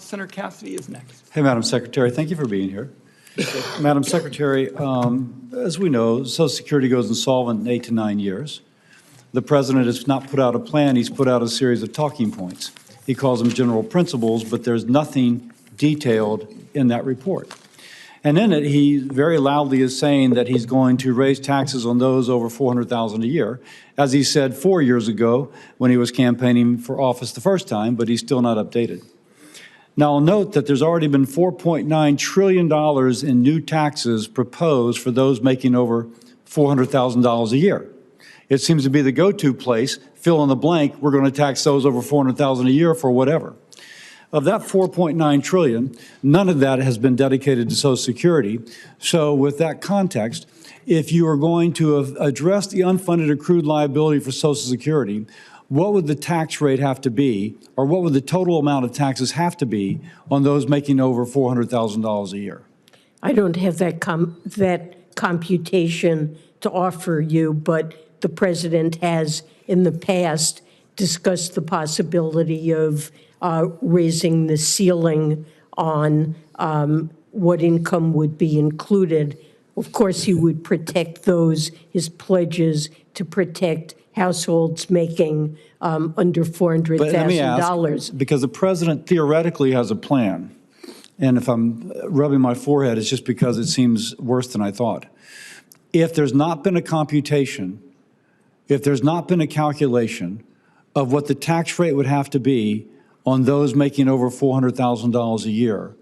Senator Cassidy is next. Hey, Madam Secretary, thank you for being here. Madam Secretary, as we know, Social Security goes insolvent in 8 to 9 years. The President has not put out a plan, he's put out a series of talking points. He calls them general principles, but there's nothing detailed in that report. And in it, he very loudly is saying that he's going to raise taxes on those over $400,000 a year, as he said 4 years ago when he was campaigning for office the first time, but he's still not updated. Now, I'll note that there's already been $4.9 trillion in new taxes proposed for those making over $400,000 a year. It seems to be the go-to place, fill in the blank, we're going to tax those over $400,000 a year for whatever. Of that $4.9 trillion, none of that has been dedicated to Social Security. So with that context, if you are going to address the unfunded accrued liability for Social Security, what would the tax rate have to be, or what would the total amount of taxes have to be on those making over $400,000 a year? I don't have that computation to offer you, but the President has in the past discussed the possibility of raising the ceiling on what income would be included. Of course, he would protect those, his pledges to protect households making under $400,000. But let me ask, because the President theoretically has a plan, and if I'm rubbing my forehead, it's just because it seems worse than I thought. If there's not been a computation, if there's not been a calculation of what the tax rate would have to be on those making over $400,000 a year,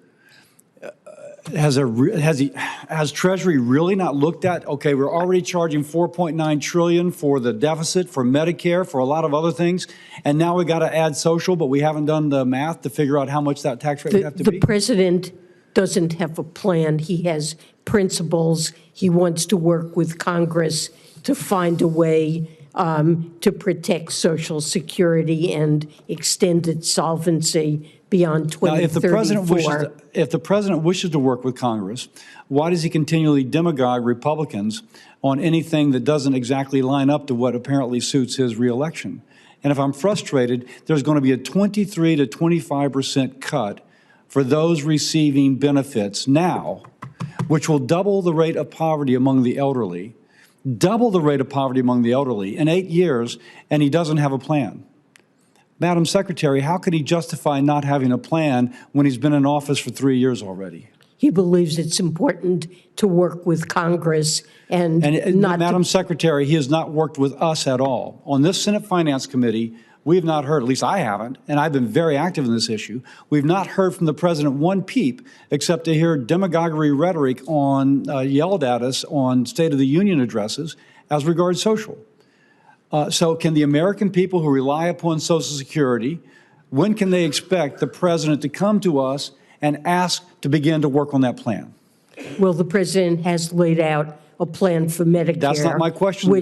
has Treasury really not looked at, okay, we're already charging $4.9 trillion for the deficit, for Medicare, for a lot of other things, and now we got to add social, but we haven't done the math to figure out how much that tax rate would have to be? The President doesn't have a plan. He has principles. He wants to work with Congress to find a way to protect Social Security and extend its solvency beyond 2034. Now, if the President wishes to work with Congress, why does he continually demagogue Republicans on anything that doesn't exactly line up to what apparently suits his reelection? And if I'm frustrated, there's going to be a 23 to 25% cut for those receiving benefits now, which will double the rate of poverty among the elderly, double the rate of poverty among the elderly in 8 years, and he doesn't have a plan. Madam Secretary, how can he justify not having a plan when he's been in office for 3 years already? He believes it's important to work with Congress and not Madam Secretary, he has not worked with us at all. On this Senate Finance Committee, we have not heard, at least I haven't, and I've been very active in this issue, we've not heard from the President one peep except to hear demagoguery rhetoric yelled at us on State of the Union addresses as regards social. So can the American people who rely upon Social Security, when can they expect the President to come to us and ask to begin to work on that plan? Well, the President has laid out a plan for Medicare. That's not my question.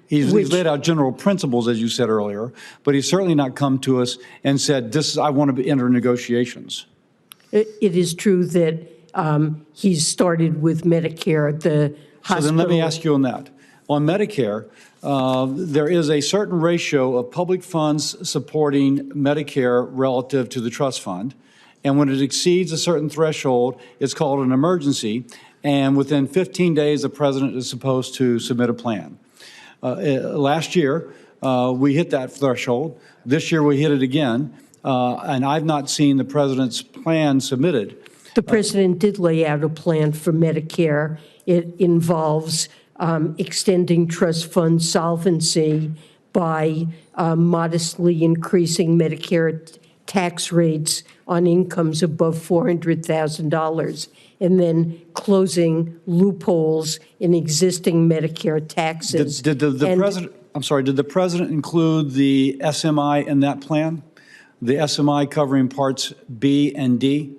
He's laid out general principles, as you said earlier, but he's certainly not come to us and said, I want to enter negotiations. It is true that he's started with Medicare, the hospital. So then let me ask you on that. On Medicare, there is a certain ratio of public funds supporting Medicare relative to the trust fund. And when it exceeds a certain threshold, it's called an emergency. And within 15 days, the President is supposed to submit a plan. Last year, we hit that threshold. This year, we hit it again. And I've not seen the President's plan submitted. The President did lay out a plan for Medicare. It involves extending trust fund solvency by modestly increasing Medicare tax rates on incomes above $400,000, and then closing loopholes in existing Medicare taxes. Did the President, I'm sorry, did the President include the SMI in that plan? The SMI covering parts B and D?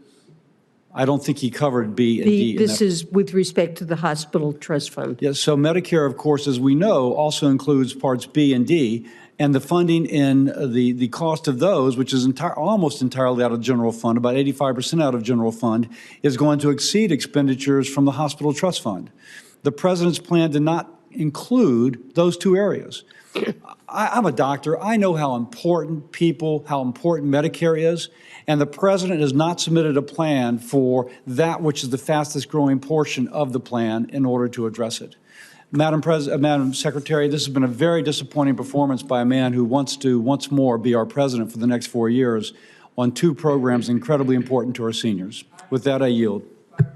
I don't think he covered B and D. This is with respect to the hospital trust fund. Yes, so Medicare, of course, as we know, also includes parts B and D, and the funding in the cost of those, which is almost entirely out of general fund, about 85% out of general fund, is going to exceed expenditures from the hospital trust fund. The President's plan did not include those two areas. I'm a doctor. I know how important Medicare is, and the president has not submitted a plan for that which is the fastest growing portion of the plan in order to address it. Madam Secretary, this has been a very disappointing performance by a man who wants to once more be our president for the next 4 years on two programs incredibly important to our seniors. With that, I yield.